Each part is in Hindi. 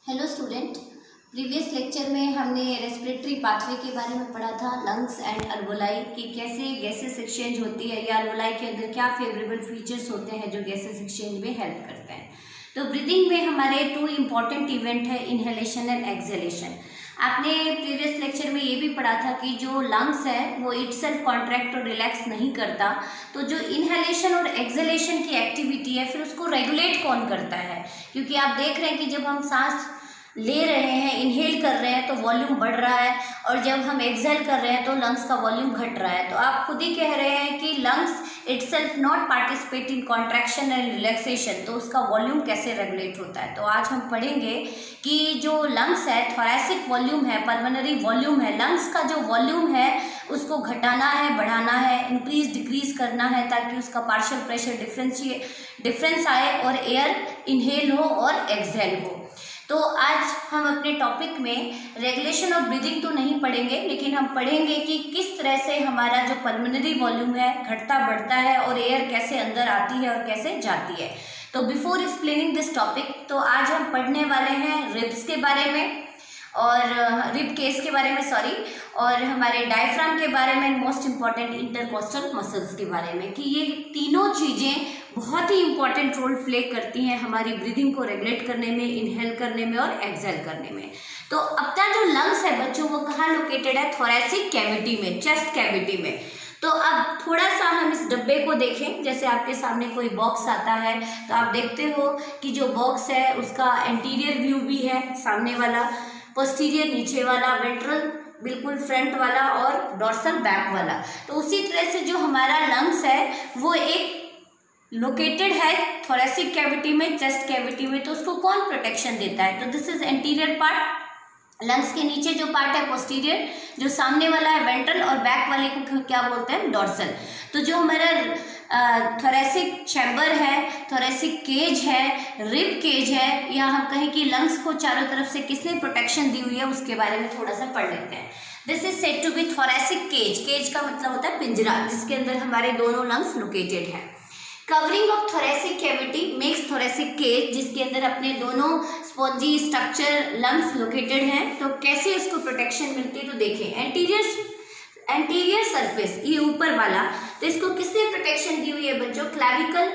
Hello student. प्रीवियस लेक्चर में हमने रेस्पिरेटरी पाथवे के बारे में पढ़ा था, लंग्स एंड अल्वोलाई कि कैसे गैसेस एक्सचेंज होती है या अल्वोलाई के अंदर क्या फेवरेबल फीचर्स होते हैं जो गैसेस एक्सचेंज में हेल्प करते हैं। तो ब्रीदिंग में हमारे टू इम्पॉर्टेंट इवेंट है, इनहेलेशन एंड एक्सहेलेशन। आपने प्रीवियस लेक्चर में ये भी पढ़ा था कि जो लंग्स है वो इटसेल्फ कॉन्ट्रैक्ट और रिलैक्स नहीं करता, तो जो इनहेलेशन और एक्सहेलेशन की एक्टिविटी है फिर उसको रेगुलेट कौन करता है। क्योंकि आप देख रहे हैं कि जब हम सांस ले रहे हैं, इनहेल कर रहे हैं तो वॉल्यूम बढ़ रहा है, और जब हम एक्सहेल कर रहे हैं तो लंग्स का वॉल्यूम घट रहा है। तो आप खुद ही कह रहे हैं कि lungs itself not participate in contraction and relaxation, तो उसका वॉल्यूम कैसे रेगुलेट होता है। तो आज हम पढ़ेंगे कि जो लंग्स है, थोरैसिक वॉल्यूम है, पल्मोनरी वॉल्यूम है, लंग्स का जो वॉल्यूम है उसको घटाना है, बढ़ाना है, इंक्रीज डिक्रीज करना है ताकि उसका पार्शियल प्रेशर डिफरेंस आए और एयर इनहेल हो और एक्सहेल हो। तो आज हम अपने टॉपिक में रेगुलेशन ऑफ ब्रीदिंग तो नहीं पढ़ेंगे, लेकिन हम पढ़ेंगे कि किस तरह से हमारा जो पल्मोनरी वॉल्यूम है घटता बढ़ता है और एयर कैसे अंदर आती है और कैसे जाती है। तो बिफोर एक्सप्लेनिंग दिस टॉपिक, तो आज हम पढ़ने वाले हैं रिब्स के बारे में और रिब केस के बारे में, और हमारे डायफ्राम के बारे में, मोस्ट इम्पॉर्टेंट इंटरकोस्टल मसल्स के बारे में, कि ये तीनों चीज़ें बहुत ही इंपॉर्टेंट रोल प्ले करती हैं हमारी ब्रीदिंग को रेगुलेट करने में, इनहेल करने में और एक्सहेल करने में। तो अपना जो लंग्स है बच्चों वो कहाँ लोकेटेड है? थोरैसिक कैविटी में, चेस्ट कैविटी में। तो अब थोड़ा सा हम इस डब्बे को देखें। जैसे आपके सामने कोई बॉक्स आता है तो आप देखते हो कि जो बॉक्स है उसका एंटीरियर व्यू भी है, सामने वाला, पोस्टीरियर नीचे वाला, वेंट्रल बिल्कुल फ्रंट वाला और डॉर्सल बैक वाला। तो उसी तरह से जो हमारा लंग्स है वो एक लोकेटेड है थोरैसिक कैविटी में, चेस्ट कैविटी में। तो उसको कौन प्रोटेक्शन देता है? तो this is anterior part. Lungs के नीचे जो पार्ट है पोस्टीरियर, जो सामने वाला है वेंट्रल, और बैक वाले को क्या बोलते हैं? डॉर्सल। तो जो हमारा थोरैसिक चैम्बर है, थोरैसिक केज है, रिब केज है, या हम कहें कि लंग्स को चारों तरफ से किसने प्रोटेक्शन दी हुई है उसके बारे में थोड़ा सा पढ़ लेते हैं। This is said to be thoracic cage. Cage का मतलब होता है पिंजरा, जिसके अंदर हमारे दोनों लंग्स लोकेटेड हैं। Covering of thoracic cavity makes thoracic cage, जिसके अंदर अपने दोनों स्पॉन्जी स्ट्रक्चर लंग्स लोकेटेड हैं। तो कैसे उसको प्रोटेक्शन मिलती है? तो देखें, एंटीरियर सरफेस, ये ऊपर वाला, तो इसको किसने प्रोटेक्शन दी हुई है बच्चों? Clavicle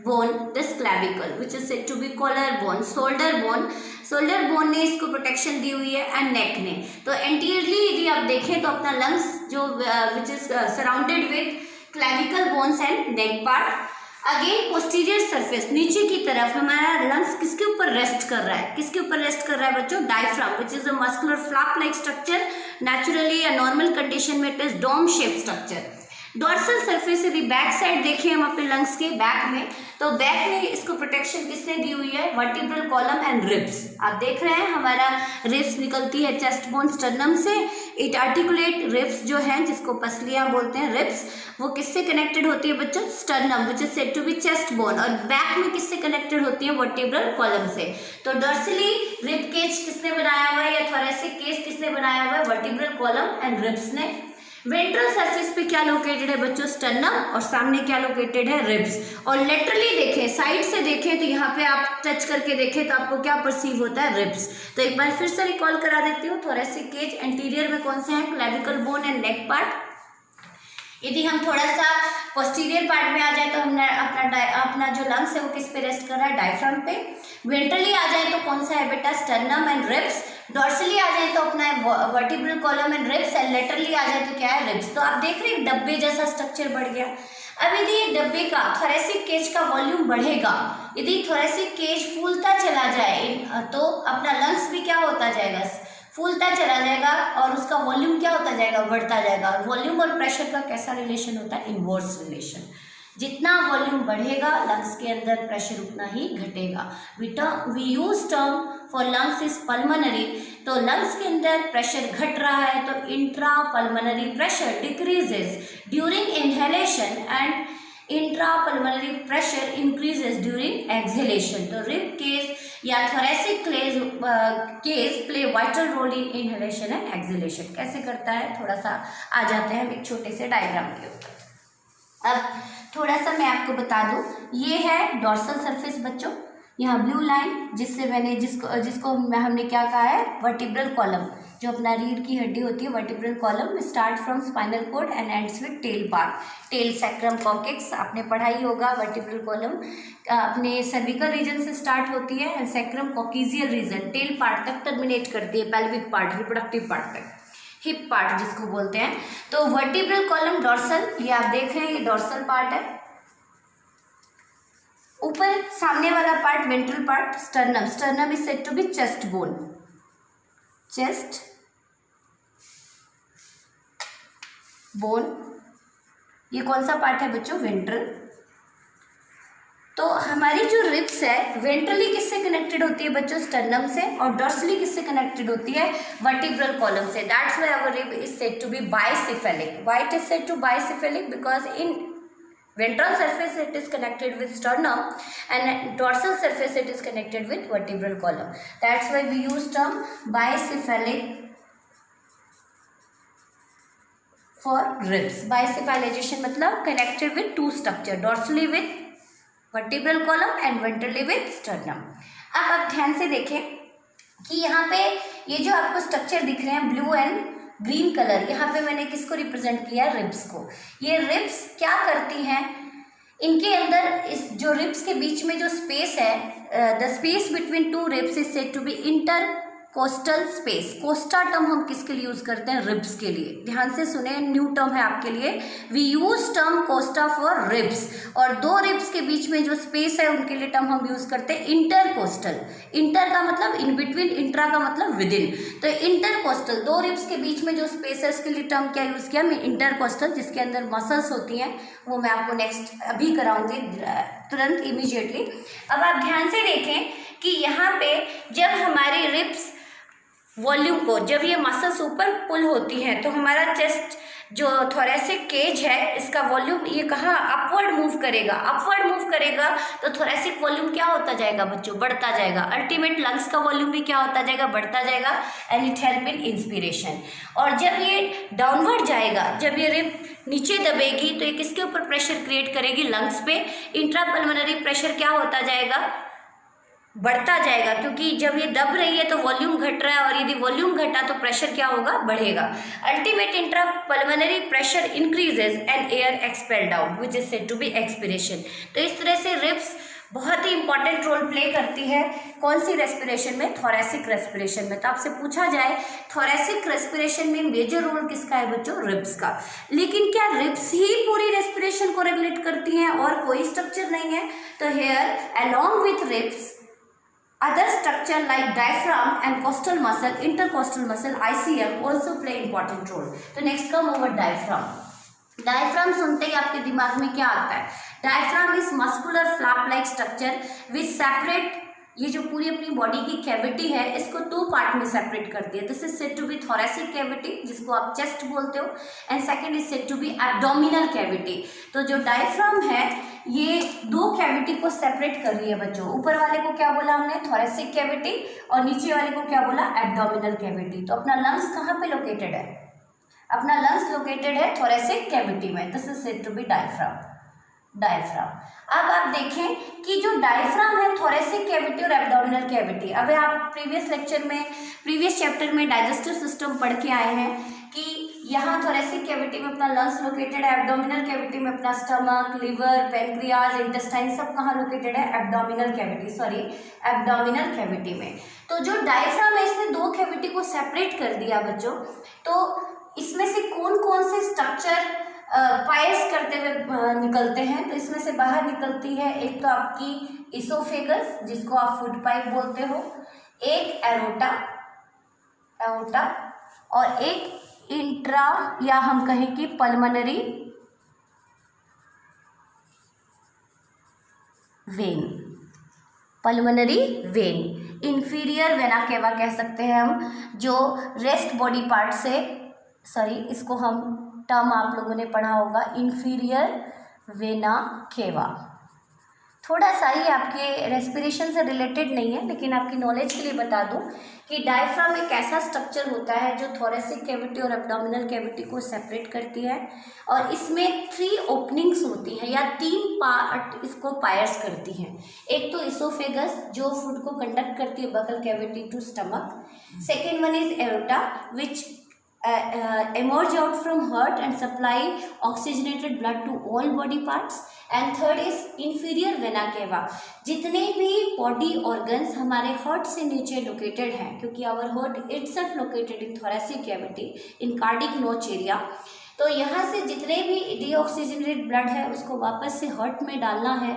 bone, this clavicle which is said to be collar bone, shoulder bone ने इसको प्रोटेक्शन दी हुई है, एंड नेक ने। तो एंटीरियरली यदि आप देखें तो अपना लंग्स जो which is surrounded with clavicle bones and neck part. Again posterior surface, नीचे की तरफ हमारा लंग्स किसके ऊपर रेस्ट कर रहा है? किसके ऊपर रेस्ट कर रहा है बच्चों? Diaphragm, which is a muscular flap like structure. Naturally या नॉर्मल कंडीशन में it is dome shape structure. Dorsal surface, यदि बैक साइड देखें हम अपने लंग्स के बैक में, तो बैक में इसको प्रोटेक्शन किसने दी हुई है? Vertebral column and ribs. आप देख रहे हैं हमारा रिब्स निकलती है चेस्ट बोन स्टर्नम से। इट आर्टिकुलेट रिब्स जो हैं, जिसको पसलियां बोलते हैं, रिब्स, वो किससे कनेक्टेड होती है बच्चों? Sternum, which is said to be chest bone. और बैक में किससे कनेक्टेड होती है? वर्टिब्रल कॉलम से। तो डॉर्सली रिब केज किसने बनाया हुआ है, या थोरैसिक केज किसने बनाया हुआ है? वर्टिब्रल कॉलम एंड रिब्स ने। वेंट्रल सरफेस पे क्या लोकेटेड है बच्चों? स्टर्नम, और सामने क्या लोकेटेड है? रिब्स। और लेटरली देखें, साइड से देखें, तो यहाँ पे आप टच करके देखें तो आपको क्या परसीव होता है? रिब्स। तो एक बार फिर से रिकॉल करा देती हूँ। थोरैसिक केज एंटीरियर में कौन से हैं? Clavicle bone and neck part. यदि हम थोड़ा सा पोस्टीरियर पार्ट में आ जाए तो हमने अपना जो लंग्स है वो किस पे रेस्ट कर रहा है? डायफ्राम पे। वेंट्रली आ जाए तो कौन सा है बेटा? Sternum and ribs. डॉर्सली आ जाए तो अपना vertebral column and ribs, and laterally आ जाए तो क्या है? रिब्स। तो आप देख रहे हैं डब्बे जैसा स्ट्रक्चर बढ़ गया। अब यदि ये डब्बे का, थोरैसिक केज का वॉल्यूम बढ़ेगा, यदि थोरैसिक केज फूलता चला जाए तो अपना लंग्स भी क्या होता जाएगा? फूलता चला जाएगा, और उसका वॉल्यूम क्या होता जाएगा? बढ़ता जाएगा। वॉल्यूम और प्रेशर का कैसा रिलेशन होता है? Inverse relation. जितना वॉल्यूम बढ़ेगा लंग्स के अंदर प्रेशर उतना ही घटेगा। We use term for lungs is pulmonary. तो लंग्स के अंदर प्रेशर घट रहा है तो intra pulmonary pressure decreases during inhalation and intra pulmonary pressure increases during exhalation. तो रिब केज या thoracic cage play vital role in inhalation and exhalation. कैसे करता है थोड़ा सा आ जाते हैं हम एक छोटे से डायग्राम के ऊपर। अब थोड़ा सा मैं आपको बता दूं, ये है डॉर्सल सरफेस बच्चों, यहाँ ब्लू लाइन जिससे मैंने जिसको हमने क्या कहा है, वर्टिब्रल कॉलम, जो अपना रीढ़ की हड्डी होती है, vertebral column start from spinal cord and ends with tail part, tail sacrum cortex आपने पढ़ाई होगा। वर्टिब्रल कॉलम अपने सर्विकल रीजन से स्टार्ट होती है and sacrum coccygeal region tail part तक टर्मिनेट करती है, पेल्विक पार्ट, रिप्रोडक्टिव पार्ट तक, हिप पार्ट जिसको बोलते हैं। तो वर्टिब्रल कॉलम डॉर्सल, ये आप देख रहे हैं, ये डॉर्सल पार्ट है। ऊपर सामने वाला part ventral part, sternum, sternum is said to be chest bone, chest bone. ये कौन सा पार्ट है बच्चों, वेंट्रल। तो हमारी जो रिब्स है वेंट्रली किससे कनेक्टेड होती है बच्चों, स्टर्नम से, और डॉर्सली किससे कनेक्टेड होती है, वर्टिब्रल कॉलम से। That's why our rib is said to be bicephalic. Why it is said to bicephalic, because in ventral surface it is connected with sternum and dorsal surface it is connected with vertebral column. That's why we use term bicephalic for ribs. Bicephalization मतलब connected with two structure, dorsally with vertebral column and ventrally with sternum. अब आप ध्यान से देखें कि यहाँ पे ये जो आपको स्ट्रक्चर दिख रहे हैं ब्लू एंड ग्रीन कलर, यहाँ पे मैंने किसको रिप्रेजेंट किया, रिब्स को। ये रिब्स क्या करती हैं, इनके अंदर इस जो रिब्स के बीच में जो स्पेस है, the space between two ribs is said to be inter costal space. Costa term हम किसके लिए यूज करते हैं, रिब्स के लिए। ध्यान से सुने, न्यू टर्म है आपके लिए। We use term costa for ribs, और दो रिब्स के बीच में जो स्पेस है उनके लिए टर्म हम यूज करते हैं इंटर कोस्टल। इंटर का मतलब इन बिटवीन, इंट्रा का मतलब विद इन। तो इंटर कोस्टल, दो रिब्स के बीच में जो स्पेस है उसके लिए टर्म क्या यूज किया, मैं इंटर कोस्टल, जिसके अंदर मसल्स होती हैं, वो मैं आपको नेक्स्ट अभी कराऊंगी तुरंत, इमीडिएटली। अब आप ध्यान से देखें कि यहाँ पे जब हमारी रिब्स वॉल्यूम को, जब ये मसल्स ऊपर पुल होती हैं तो हमारा चेस्ट जो थोरेसिक केज है इसका वॉल्यूम ये कहाँ अपवर्ड मूव करेगा, अपवर्ड मूव करेगा तो थोरेसिक वॉल्यूम क्या होता जाएगा बच्चों, बढ़ता जाएगा। अल्टीमेट लंग्स का वॉल्यूम भी क्या होता जाएगा, बढ़ता जाएगा, and it help in inspiration. और जब ये डाउनवर्ड जाएगा, जब ये रिब नीचे दबेगी तो ये किसके ऊपर प्रेशर क्रिएट करेगी, लंग्स पे। इंट्रापल्मोनरी प्रेशर क्या होता जाएगा, बढ़ता जाएगा, क्योंकि जब ये दब रही है तो वॉल्यूम घट रहा है, और यदि वॉल्यूम घटा तो प्रेशर क्या होगा, बढ़ेगा। Ultimate intrapulmonary pressure increases and air expelled out which is said to be expiration. तो इस तरह से रिब्स बहुत ही इंपॉर्टेंट रोल प्ले करती है, कौन सी रेस्पिरेशन में, थोरेसिक रेस्पिरेशन में। तो आपसे पूछा जाए थोरेसिक रेस्पिरेशन में मेजर रोल किसका है बच्चों, रिब्स का। लेकिन क्या रिब्स ही पूरी रेस्पिरेशन को रेगुलेट करती हैं और कोई स्ट्रक्चर नहीं है? तो here along with ribs other structure like diaphragm and costal muscle, intercostal muscle, ICM also play important role. तो next come over diaphragm. Diaphragm सुनते ही आपके दिमाग में क्या आता है? Diaphragm is muscular flap-like structure which separate, ये जो पूरी अपनी बॉडी की कैविटी है इसको दो पार्ट में सेपरेट करती है। This is said to be thoracic cavity, जिसको आप चेस्ट बोलते हो, and second is said to be abdominal cavity. तो जो डायफ्राम है ये दो कैविटी को सेपरेट कर रही है बच्चों। ऊपर वाले को क्या बोला हमने, थोरेसिक कैविटी, और नीचे वाले को क्या बोला, एब्डोमिनल कैविटी। तो अपना लंग्स कहाँ पे लोकेटेड है, अपना लंग्स लोकेटेड है थोरेसिक कैविटी में। This is said to be diaphragm, diaphragm. अब आप देखें कि जो डायफ्राम है थोरेसिक कैविटी और एब्डोमिनल कैविटी, अभी आप प्रीवियस चैप्टर में डाइजेस्टिव सिस्टम पढ़ के आए हैं कि यहाँ थोरेसिक कैविटी में अपना लंग्स लोकेटेड है, एब्डोमिनल कैविटी में अपना स्टमक, लिवर, पैनक्रियाज, इंटेस्टाइन सब कहाँ लोकेटेड है, एब्डोमिनल कैविटी में। तो जो डायफ्राम है इसने दो कैविटी को सेपरेट कर दिया बच्चों। तो इसमें से कौन कौन से स्ट्रक्चर पायस करते हुए निकलते हैं? तो इसमें से बाहर निकलती है एक तो आपकी इसोफेगस, जिसको आप फूड पाइप बोलते हो, एक एरोटा, और एक इंट्रा या हम कहें कि pulmonary vein, inferior vena cava कह सकते हैं हम, जो रेस्ट बॉडी पार्ट से, इसको हम टर्म आप लोगों ने पढ़ा होगा, इंफीरियर वेना केवा। थोड़ा सा ही आपके रेस्पिरेशन से रिलेटेड नहीं है, लेकिन आपकी नॉलेज के लिए बता दूं कि डायफ्राम एक ऐसा स्ट्रक्चर होता है जो थोरेसिक कैविटी और एब्डोमिनल कैविटी को सेपरेट करती है, और इसमें 3 ओपनिंग्स होती हैं या 3 पार्ट इसको पायर्स करती हैं। एक तो इसोफेगस जो फूड को कंडक्ट करती है buccal cavity to stomach, second one is aorta which emerge out from heart and supply oxygenated blood to all body parts, and third is inferior vena cava। जितने भी बॉडी ऑर्गन्स हमारे हार्ट से नीचे लोकेटेड हैं, क्योंकि our heart itself located in thoracic cavity in cardiac notch area, तो यहाँ से जितने भी डीऑक्सीजनेटेड ब्लड है उसको वापस से हार्ट में डालना है,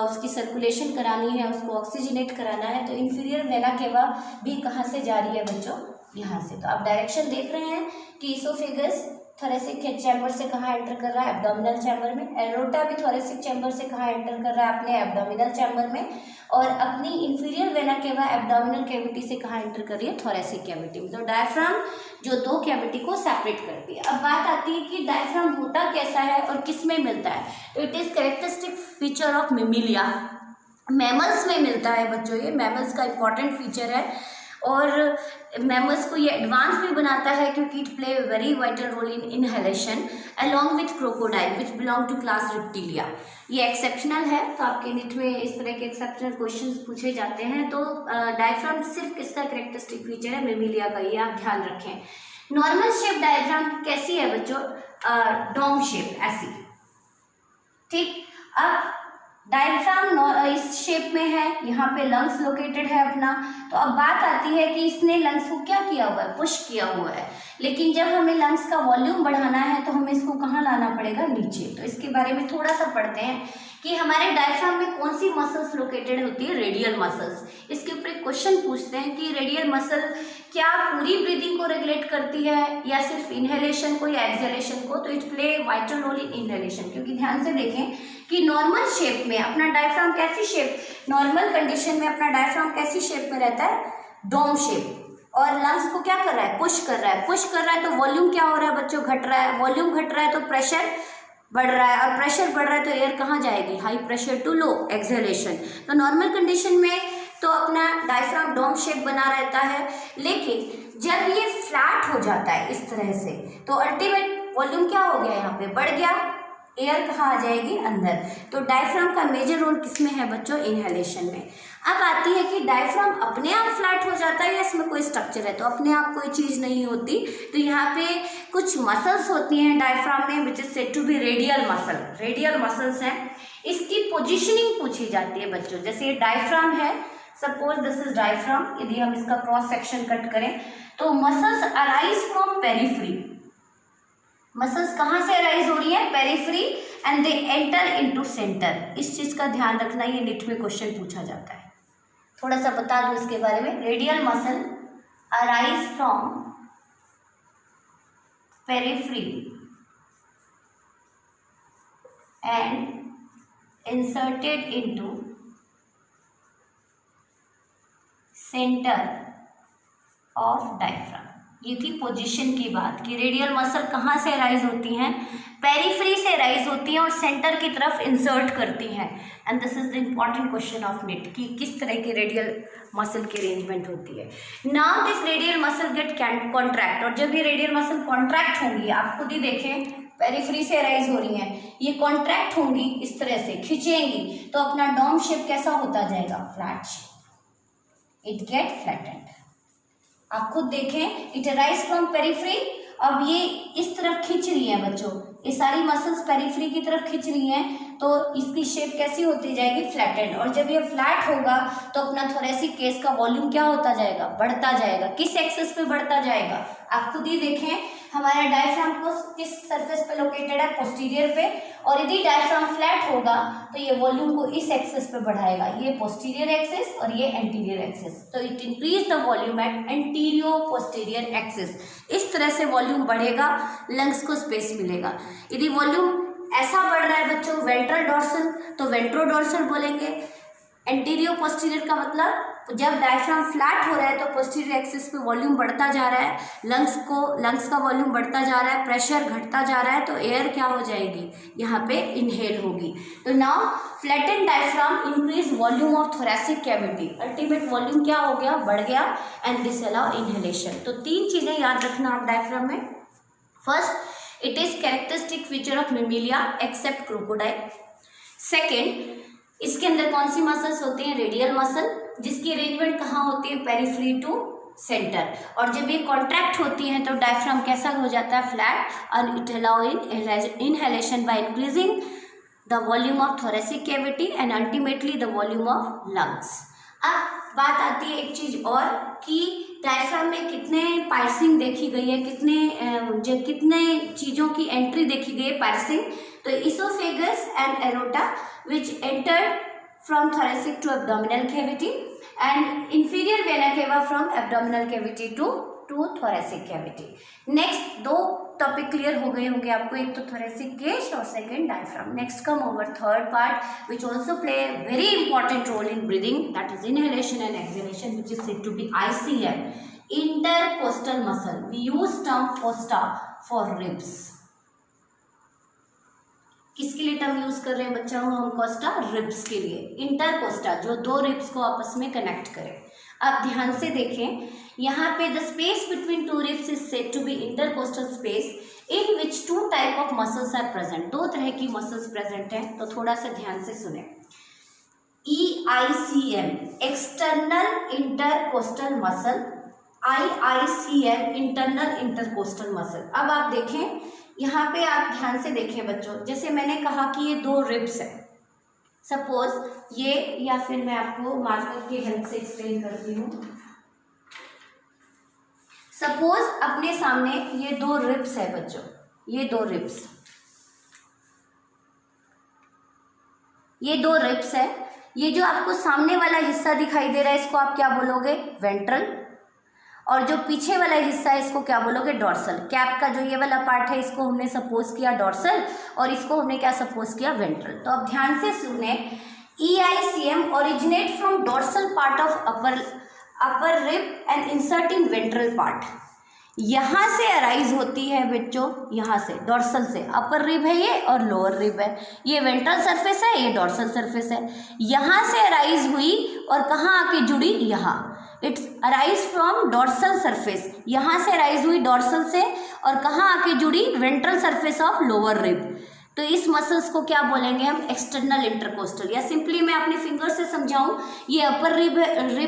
उसकी सर्कुलेशन करानी है, उसको ऑक्सीजनेट कराना है। तो इंफीरियर वेना केवा भी कहाँ से जा रही है बच्चों? यहाँ से। तो आप डायरेक्शन देख रहे हैं कि इसोफेगस थोरेसिक चैम्बर से कहाँ एंटर कर रहा है? एब्डोमिनल चैम्बर में। एरोटा भी थोरेसिक चैम्बर से कहाँ एंटर कर रहा है? अपने एब्डोमिनल चैम्बर में। और अपनी inferior vena cava abdominal cavity से कहाँ एंटर कर रही है? थोरेसिक कैविटी में। तो डायफ्राम जो 2 कैविटी को सेपरेट करती है। अब बात आती है कि डायफ्राम होता कैसा है और किस में मिलता है। तो it is characteristic feature of Mammalia, mammals में मिलता है बच्चों। ये मैमल्स का इंपॉर्टेंट फीचर है और मैमल्स को ये एडवांस भी बनाता है क्योंकि it play very vital role in inhalation along with crocodile which belong to class reptilia. ये एक्सेप्शनल है, तो आपके नीट में इस तरह के एक्सेप्शनल क्वेश्चंस पूछे जाते हैं। तो डायफ्राम सिर्फ किसका कैरेक्टरिस्टिक फीचर है? मेमिलिया का। ये आप ध्यान रखें। नॉर्मल शेप डायफ्राम कैसी है बच्चों? डोम शेप, ऐसी। ठीक। अब डायफ्राम इस शेप में है, यहाँ पे लंग्स लोकेटेड है अपना। तो अब बात आती है कि इसने लंग्स को क्या किया हुआ है? पुश किया हुआ है। लेकिन जब हमें लंग्स का वॉल्यूम बढ़ाना है तो हमें इसको कहाँ लाना पड़ेगा? नीचे। तो इसके बारे में थोड़ा सा पढ़ते हैं कि हमारे डायफ्राम में कौन सी मसल्स लोकेटेड होती है? Radial muscles. इसके ऊपर एक क्वेश्चन पूछते हैं कि रेडियल मसल क्या पूरी ब्रीदिंग को रेगुलेट करती है या सिर्फ इनहेलेशन को या एक्सहेलेशन को? तो it play vital role in inhalation, क्योंकि ध्यान से देखें कि नॉर्मल शेप में अपना डायफ्राम कैसी शेप, नॉर्मल कंडीशन में अपना डायफ्राम कैसी शेप में रहता है? Dome shape. और लंग्स को क्या कर रहा है? पुश कर रहा है। पुश कर रहा है तो वॉल्यूम क्या हो रहा है बच्चों? घट रहा है। वॉल्यूम घट रहा है तो प्रेशर बढ़ रहा है, और प्रेशर बढ़ रहा है तो एयर कहाँ जाएगी? High pressure to low exhalation. तो नॉर्मल कंडीशन में तो अपना डायफ्राम डोम शेप बना रहता है, लेकिन जब ये फ्लैट हो जाता है इस तरह से तो अल्टीमेट वॉल्यूम क्या हो गया? यहाँ पे बढ़ गया, एयर कहाँ आ जाएगी? अंदर। तो डायफ्राम का मेजर रोल किसमें है बच्चों? इनहेलेशन में। अब आती है कि डायफ्राम अपने आप फ्लैट हो जाता है या इसमें कोई स्ट्रक्चर है? तो अपने आप कोई चीज़ नहीं होती। तो यहाँ पे कुछ मसल्स होती हैं डायफ्राम में which is said to be radial muscle. Radial muscles हैं। इसकी पोजिशनिंग पूछी जाती है बच्चों। जैसे ये डायफ्राम है, सपोज दिस इज डायफ्राम, यदि हम इसका क्रॉस सेक्शन कट करें तो muscles arise from periphery. Muscles कहाँ से अराइज हो रही है? Periphery, and they enter into centre. इस चीज का ध्यान रखना, ये नीट में क्वेश्चन पूछा जाता है। थोड़ा सा बता दूं इसके बारे में। Radial muscle arise from periphery and inserted into centre of diaphragm. ये थी पोजीशन की बात कि रेडियल मसल कहाँ से राइज होती हैं? पेरिफ्री से राइज होती हैं और सेंटर की तरफ इंसर्ट करती हैं। And this is the important question of NEET कि किस तरह की रेडियल मसल की अरेंजमेंट होती है। Now this radial muscle get contract, और जब ये रेडियल मसल कॉन्ट्रैक्ट होंगी, आप खुद ही देखें पेरिफ्री से राइज हो रही हैं, ये कॉन्ट्रैक्ट होंगी इस तरह से, खिंचेंगी तो अपना डोम शेप कैसा होता जाएगा? Flat shape. It get flattened. आप खुद देखें, इट अराइज फ्रॉम पेरिफ्री। अब ये इस तरफ खींच रही है बच्चों, ये सारी मसल्स पेरिफ्री की तरफ खींच रही हैं, तो इसकी शेप कैसी होती जाएगी? फ्लैटेंड। और जब ये फ्लैट होगा तो अपना थोरेसिक केस का वॉल्यूम क्या होता जाएगा? बढ़ता जाएगा। किस एक्सिस पे बढ़ता जाएगा? आप खुद ही देखें, हमारा डायफ्राम को किस सरफेस पे लोकेटेड है? पोस्टीरियर पे। और यदि डायफ्राम फ्लैट होगा तो ये वॉल्यूम को इस एक्सिस पे बढ़ाएगा, ये पोस्टीरियर एक्सिस और ये एंटीरियर एक्सिस। तो it increase the volume at antero posterior axis. इस तरह से वॉल्यूम बढ़ेगा, लंग्स को स्पेस मिलेगा। यदि वॉल्यूम ऐसा बढ़ रहा है बच्चों वेंट्रल डॉर्सल, तो वेंट्रोडॉर्सल बोलेंगे। एंटीरियो पोस्टीरियर का मतलब जब डायफ्राम फ्लैट हो रहा है तो पोस्टीरियर एक्सिस पे वॉल्यूम बढ़ता जा रहा है, लंग्स का वॉल्यूम बढ़ता जा रहा है, प्रेशर घटता जा रहा है, तो एयर क्या हो जाएगी, यहाँ पे इनहेल होगी। तो now flatten diaphragm increase volume of thoracic cavity, ultimate volume क्या हो गया, बढ़ गया, एंड दिस अलाउ इनहेलेशन। तो 3 चीजें याद रखना आप डायफ्राम में। First, it is characteristic feature of mammalia except crocodile. Second, इसके अंदर कौन सी मसल्स होती हैं, रेडियल मसल, जिसकी अरेंजमेंट कहाँ होती है, पेरिफेरी टू सेंटर, और जब ये कॉन्ट्रैक्ट होती हैं तो डायफ्राम कैसा हो जाता है, फ्लैट, और it allow inhalation by increasing the volume of thoracic cavity and ultimately the volume of lungs. अब बात आती है एक चीज और कि डायफ्राम में कितने पार्सिंग देखी गई है, कितने चीज़ों की एंट्री देखी गई है पार्सिंग। तो oesophagus and aorta which entered from thoracic to abdominal cavity and inferior vena cava from abdominal cavity to thoracic cavity. Next 2 topic clear हो गए होंगे आपको, एक तो thoracic cage और second diaphragm. Next come over third part which also play very important role in breathing, that is inhalation and exhalation, which is said to be ICM, intercostal muscle. We use term costa for ribs. किसके लिए टर्म यूज कर रहे हैं बच्चों हम, कोस्टा, रिब्स के लिए। इंटरकोस्टा जो 2 रिब्स को आपस में कनेक्ट करें। अब ध्यान से देखें, यहाँ पे the space between 2 ribs is said to be intercostal space in which 2 type of muscles are present. 2 तरह की मसल्स प्रेजेंट हैं, तो थोड़ा सा ध्यान से सुने। EICM external intercostal muscle, IICM internal intercostal muscle. अब आप देखें, यहाँ पे आप ध्यान से देखें बच्चों, जैसे मैंने कहा कि ये 2 रिब्स हैं, सपोज ये, या फिर मैं आपको मार्कर के हेल्प से एक्सप्लेन करती हूँ। सपोज अपने सामने ये 2 रिब्स है बच्चों, ये 2 रिब्स, ये 2 रिब्स है। ये जो आपको सामने वाला हिस्सा दिखाई दे रहा है इसको आप क्या बोलोगे, वेंट्रल, और जो पीछे वाला हिस्सा है इसको क्या बोलोगे, डॉर्सल। कैप का जो ये वाला पार्ट है इसको हमने सपोज किया डॉर्सल, और इसको हमने क्या सपोज किया, वेंट्रल। तो अब ध्यान से सुने, EICM originate from dorsal part of upper rib end insert in ventral part. यहाँ से अराइज होती है बच्चों, यहाँ से डॉर्सल से, अपर रिब है ये और लोअर रिब है, ये वेंट्रल सरफेस है, ये डॉर्सल सरफेस है। यहाँ से अराइज हुई और कहाँ आके जुड़ी, यहाँ, it's arise from dorsal surface, यहाँ से अराइज हुई डॉर्सल से और कहाँ आके जुड़ी, ventral surface of lower rib. तो इस मसल्स को क्या बोलेंगे हम, एक्सटर्नल इंटरकोस्टल, या सिंपली मैं अपने फिंगर से समझाऊं, ये अपर रिब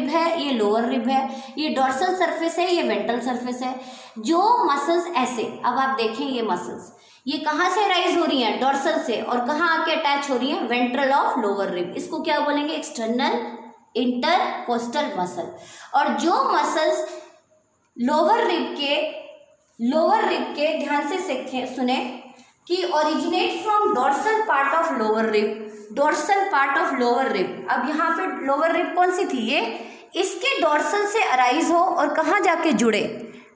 है, ये लोअर रिब है, ये डॉर्सल सरफेस है, ये वेंट्रल सरफेस है। जो मसल्स ऐसे, अब आप देखें ये मसल्स, ये कहाँ से राइज हो रही हैं, डॉर्सल से, और कहाँ आके अटैच हो रही हैं, वेंट्रल ऑफ लोअर रिब, इसको क्या बोलेंगे, एक्सटर्नल इंटरकोस्टल मसल। और जो मसल्स लोअर रिब के ध्यान से सुने कि originate from dorsal part of lower rib, dorsal part of lower rib. अब यहाँ पे लोअर रिब कौन सी थी, ये, इसके डॉर्सल से अराइज हो और कहाँ जाके जुड़े,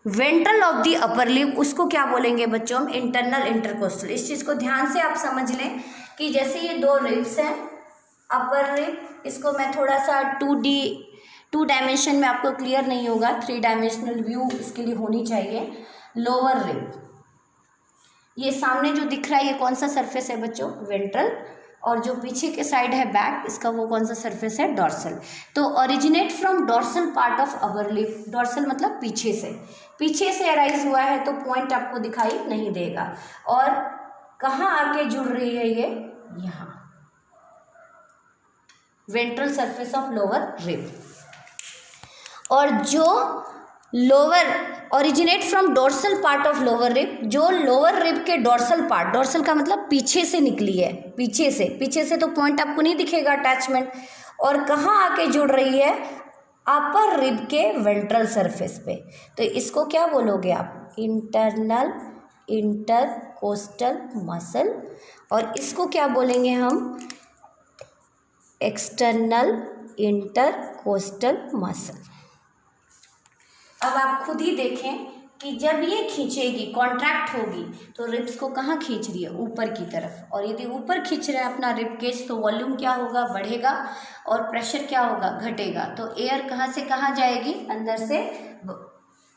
वेंट्रल ऑफ द अपर लिब, उसको क्या बोलेंगे बच्चों हम, इंटरनल इंटरकोस्टल। इस चीज़ को ध्यान से आप समझ लें कि जैसे ये 2 रिब्स हैं, अपर रिब, इसको मैं थोड़ा सा 2 डायमेंशन में, आपको क्लियर नहीं होगा, 3 डायमेंशनल व्यू इसके लिए होनी चाहिए। लोअर रिब, ये सामने जो दिख रहा है ये कौन सा सरफेस है बच्चों, वेंट्रल, और जो पीछे के साइड है बैक, इसका वो कौन सा सरफेस है, डॉर्सल। तो originate from dorsal part of upper lib, dorsal मतलब पीछे से अराइज हुआ है, तो पॉइंट आपको दिखाई नहीं देगा। और कहाँ आके जुड़ रही है ये, यहाँ, ventral surface of lower rib. और जो lower originate from dorsal part of lower rib, जो लोअर रिब के डोर्सल पार्ट, डोर्सल का मतलब पीछे से निकली है, पीछे से तो पॉइंट आपको नहीं दिखेगा अटैचमेंट, और कहाँ आके जुड़ रही है, अपर रिब के वेंट्रल सरफेस पे। तो इसको क्या बोलोगे आप, इंटरनल इंटरकोस्टल मसल, और इसको क्या बोलेंगे हम, एक्सटर्नल इंटरकोस्टल मसल। अब आप खुद ही देखें कि जब ये खींचेगी, कॉन्ट्रैक्ट होगी, तो रिब्स को कहाँ खींच रही है, ऊपर की तरफ। और यदि ऊपर खींच रहा है अपना रिब केज तो वॉल्यूम क्या होगा, बढ़ेगा, और प्रेशर क्या होगा, घटेगा। तो एयर कहाँ से कहाँ जाएगी, अंदर से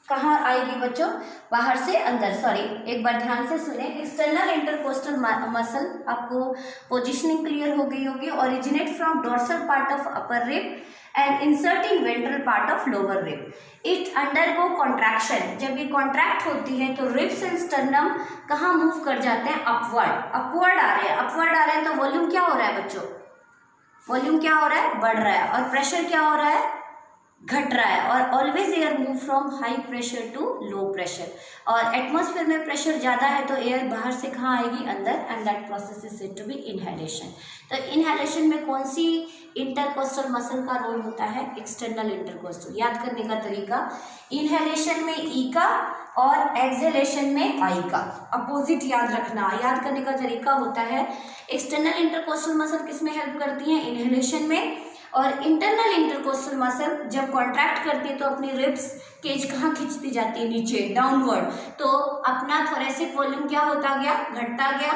कहाँ आएगी बच्चों, बाहर से अंदर। सॉरी, एक बार ध्यान से सुने। एक्सटर्नल इंटरकोस्टल मसल, आपको पोजिशनिंग क्लियर हो गई होगी। Originate from dorsal part of upper rib and insert in ventral part of lower rib. It undergo contraction. जब ये कॉन्ट्रैक्ट होती है तो रिब्स एंड स्टर्नम कहाँ मूव कर जाते हैं, अपवर्ड। अपवर्ड आ रहे हैं, अपवर्ड आ रहे हैं, तो वॉल्यूम क्या हो रहा है बच्चों, वॉल्यूम क्या हो रहा है, बढ़ रहा है, और प्रेशर क्या हो रहा है, घट रहा है। और always air move from high pressure to low pressure. और एटमॉस्फेयर में प्रेशर ज़्यादा है तो एयर बाहर से कहाँ आएगी, अंदर, and that process is said to be inhalation. तो इनहेलेशन में कौन सी इंटरकोस्टल मसल का रोल होता है, एक्सटर्नल इंटरकोस्टल। याद करने का तरीका, इनहेलेशन में ई का और एक्सहेलेशन में आई का अपोजिट याद रखना। याद करने का तरीका होता है, एक्सटर्नल इंटरकोस्टल मसल किस में हेल्प करती है, इनहेलेशन में। और इंटरनल इंटरकोस्टल मसल जब कॉन्ट्रैक्ट करती है तो अपनी रिब्स केज कहाँ खींचती जाती है, नीचे, डाउनवर्ड। तो अपना थोरेसिक वॉल्यूम क्या होता गया, घटता गया।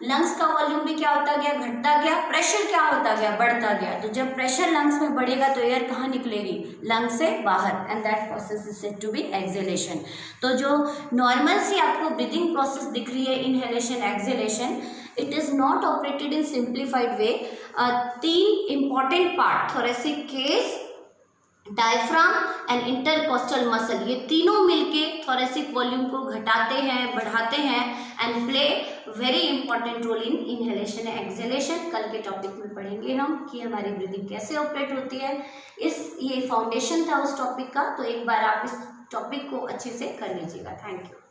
लंग्स का वॉल्यूम भी क्या होता गया, घटता गया। प्रेशर क्या होता गया, बढ़ता गया। तो जब प्रेशर लंग्स में बढ़ेगा तो एयर कहाँ निकलेगी, लंग्स से बाहर, and that process is said to be exhalation. तो जो नॉर्मल सी आपको ब्रीदिंग प्रोसेस दिख रही है, inhalation, exhalation, it is not operated in simplified way. तीन important part, thoracic cage, diaphragm and intercostal muscle, ये तीनों मिलके thoracic वॉल्यूम को घटाते हैं, बढ़ाते हैं, and play very important role in inhalation and exhalation। कल के टॉपिक में पढ़ेंगे हम कि हमारी ब्रीदिंग कैसे ऑपरेट होती है। ये फाउंडेशन था उस टॉपिक का, तो एक बार आप इस टॉपिक को अच्छे से कर लीजिएगा। Thank you.